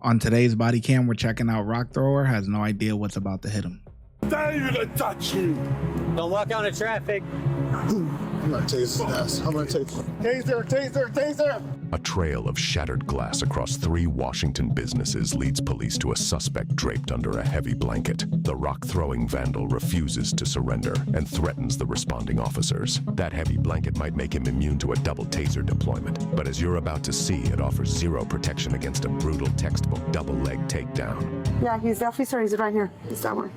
On today's body cam, we're checking out rock thrower has no idea what's about to hit him. Dare you to touch you! Don't walk out of traffic. I'm gonna tase his ass. I'm gonna taser. A trail of shattered glass across 3 Washington businesses leads police to a suspect draped under a heavy blanket. The rock-throwing vandal refuses to surrender and threatens the responding officers. That heavy blanket might make him immune to a double taser deployment, but as you're about to see, it offers 0 protection against a brutal textbook double-leg takedown. Yeah, he's the officer. He's right here. He's that one.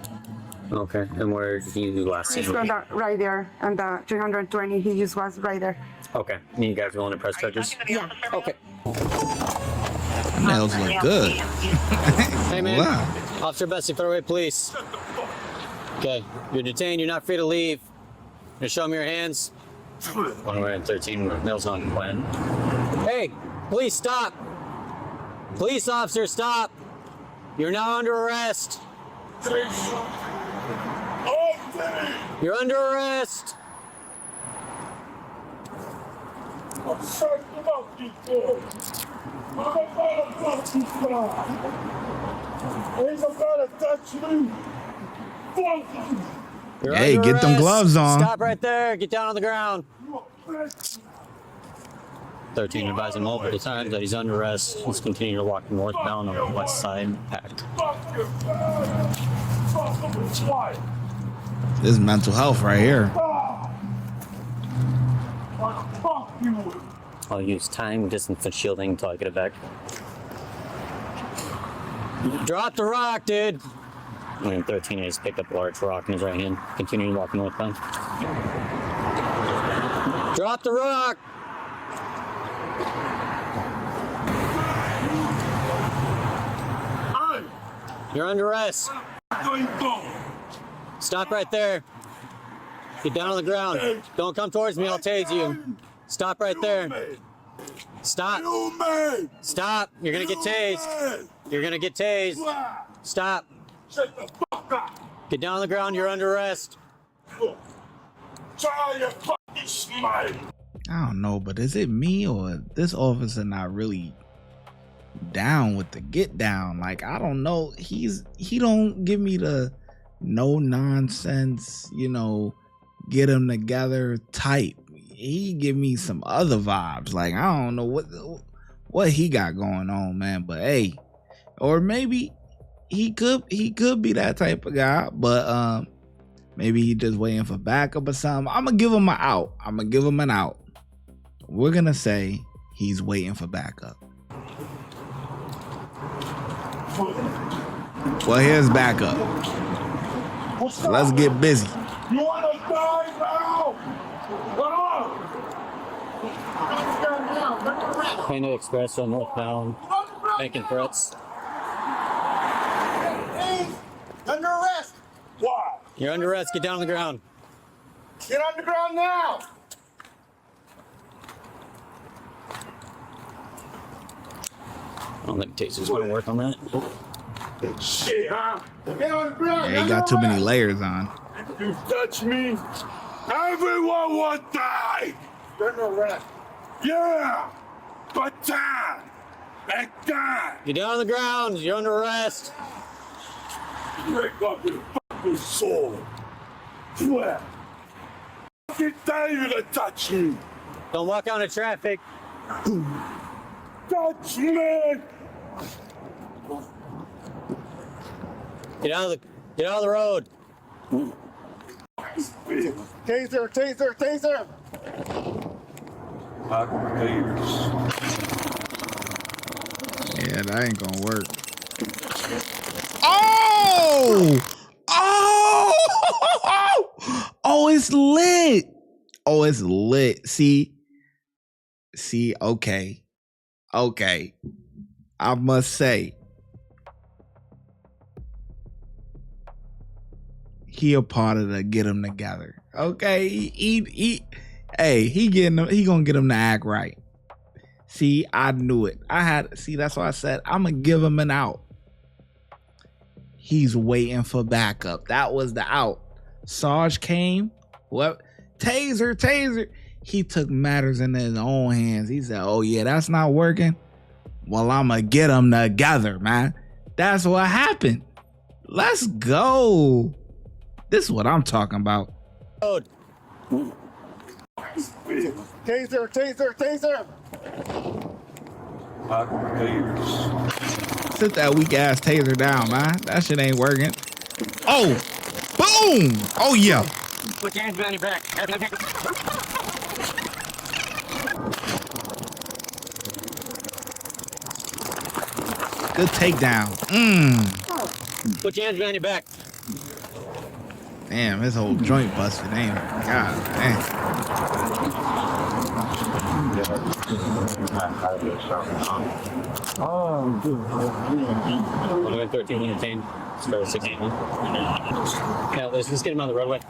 Okay, and where did you last see He's him? right there, and the 320. He just was right there. Okay, and you guys willing to press charges? Yeah. Okay. Nails look good. Hey man, Wow. Officer Bessie, Federal Police. Okay, you're detained. You're not free to leave. You show me your hands. 113 nails on plan. Hey, police, stop! Police officer, stop! You're now under arrest. You're under arrest. You're Hey, under get them arrest. gloves on. Stop right there. Get down on the ground. 13 advising multiple times that he's under arrest. He's continuing to walk northbound on the west side. Packed. This is mental health right here. I'll use time, distance, and shielding until I get it back. Drop the rock, dude. And 13 he just picked up a large rock in his right hand. Continuing to walk northbound. Drop the rock. You're under arrest. Stop right there. Get down on the ground. Don't come towards me, I'll tase you. Stop right there. Stop. Stop. You're gonna get tased. You're gonna get tased. Stop. Get down on the ground, you're under arrest. I don't know, but is it me or this officer not really down with the get down? Like, I don't know. He don't give me the no nonsense, get them together type. He give me some other vibes. Like, I don't know what he got going on, man. But hey, or maybe he could be that type of guy, but maybe he just waiting for backup or something. I'm gonna give him an out. We're gonna say he's waiting for backup. Well, here's backup. Let's get busy. You wanna die now? Come on! Panda Express on northbound, making threats. Under arrest! Why? You're under arrest, get down on the ground. Get on the ground now! I don't think Taser's gonna work on that. Shit, huh? Get on the ground! Yeah, he got too many layers on. If you touch me, everyone will die! Under arrest. Yeah! Baton! Baton! Get down on the ground, you're under arrest. Break up your fucking soul! Swear! I dare you to touch me! Don't walk out of traffic. Touch me! Get out of the road. Taser! Yeah, that ain't gonna work. Oh! Oh, it's lit. Oh, it's lit. See, okay. I must say, he a part of the get them together. Okay, he gonna get them to act right. See, I knew it. That's why I said I'm gonna give him an out. He's waiting for backup. That was the out. Sarge came. What? Taser. He took matters in his own hands. He said, "Oh yeah, that's not working. well, I'ma get them together, man. That's what happened. Let's go. This is what I'm talking about. Taser, taser, taser. Sit that weak ass taser down, man. That shit ain't working. Oh, boom. Oh, yeah. Put your hands behind your back. Good takedown. Put your hands behind your back. Damn, his whole joint busted, ain't it? God damn. Only went 13 and 10. Start 16. Yeah, let's just get him on the roadway.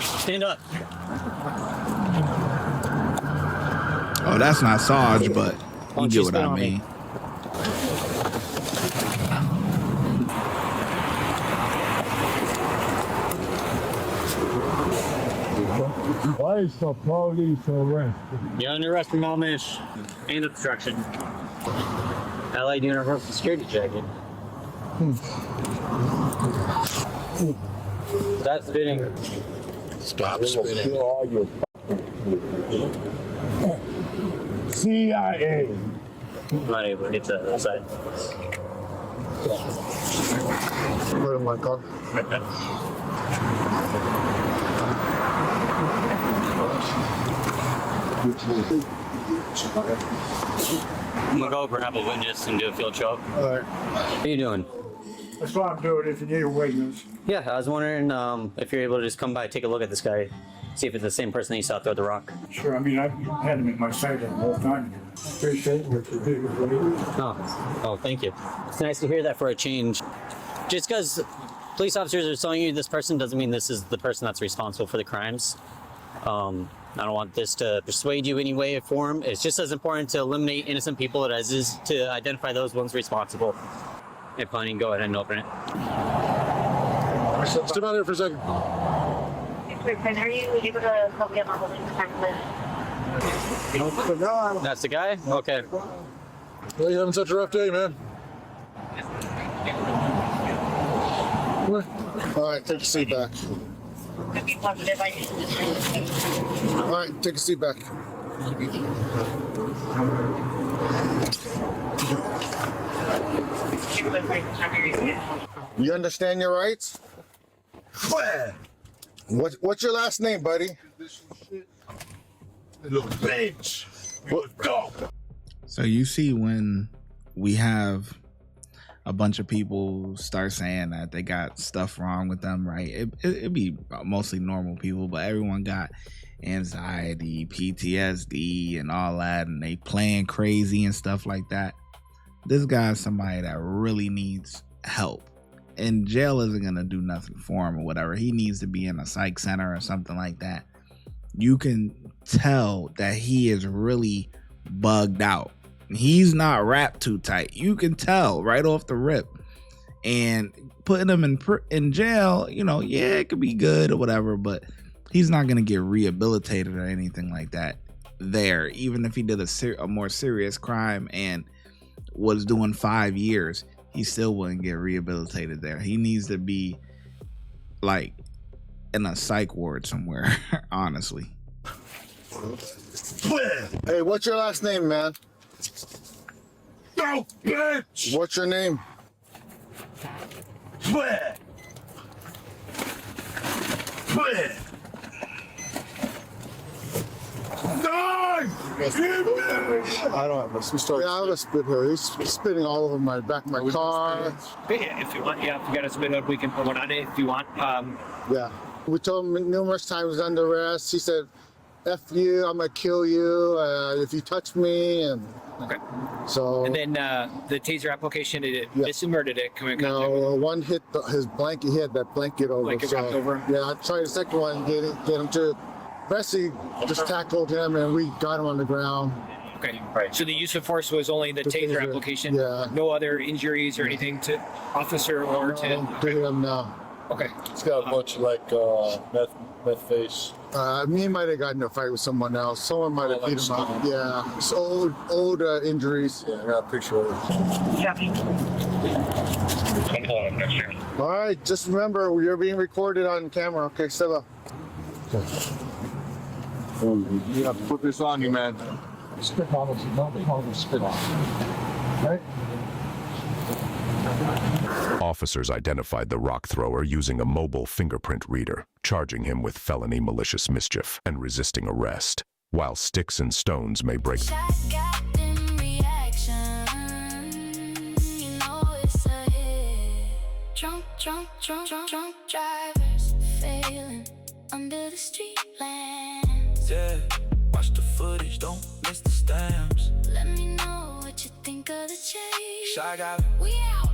Stand up. Oh, that's not Sarge, but you get what I mean. Why is the police arrested? You're under arrest for malmish and obstruction. LA Universal Security jacket. Stop spitting. Stop spitting. CIA. I'm not able to get to the other side. Put in my car. I'm gonna go grab a witness and do a field show. All right. What are you doing? That's what I'm doing if you need a witness. Yeah, I was wondering if you're able to just come by, take a look at this guy, see if it's the same person that you saw throw the rock. Sure, I mean, I've had him in my sight the whole time. Appreciate what you did. Oh, thank you. It's nice to hear that for a change. Just because police officers are telling you this person doesn't mean this is the person that's responsible for the crimes. I don't want this to persuade you any way or form. It's just as important to eliminate innocent people as it is to identify those ones responsible. If Honey, go ahead and open it. Step out here for a second. Are you able to help me up on holding the That's the guy? Okay. Well, you having such a rough day, man. All right, take a seat back. All right, take a seat back. You understand your rights? What's your last name, buddy? Little bitch. So you see when we have a bunch of people start saying that they got stuff wrong with them, right? It'd be mostly normal people, but everyone got anxiety, PTSD, and all that, and they playing crazy and stuff like that. This guy's somebody that really needs help, and jail isn't gonna do nothing for him or whatever. He needs to be in a psych center or something like that. You can tell that he is really bugged out. He's not wrapped too tight. You can tell right off the rip. And putting him in jail, you know, yeah, it could be good or whatever, but he's not going to get rehabilitated or anything like that there. Even if he did a more serious crime and was doing 5 years, he still wouldn't get rehabilitated there. He needs to be like in a psych ward somewhere, honestly. Hey, what's your last name, man? No, bitch! What's your name? I don't have a spit. Yeah, I have a spit here. He's spitting all over my back of my car. If you want, yeah, if you got a spit out, we can put one on it if you want. Yeah. We told him numerous times under arrest. He said, F you, I'm gonna kill you if you touch me. And okay. So. And then the taser application, did it miss him or did it come in contact? No, one hit his blanket. He had that blanket over. Blanket wrapped over? Yeah, I tried the second one, get him to. Bessie just tackled him and we got him on the ground. Okay. Right. So the use of force was only the taser application? Yeah. No other injuries or anything to officer or to him now. Okay. He's got a bunch of like meth face. He might have gotten in a fight with someone else. Someone might have beat him up. Yeah, it's old injuries. Yeah, I got a picture of it. All right, just remember you're being recorded on camera. Okay, step up. You have to put this on you, man. Spit bottles, spit on. Right? Officers identified the rock thrower using a mobile fingerprint reader, charging him with felony malicious mischief and resisting arrest. While sticks and stones may break. ShyGotEm reaction. You know it's a hit. Drunk drivers failing under the street lamps. Yeah, watch the footage, don't miss the stamps. Let me know what you think of the chase. ShyGotEm. We out.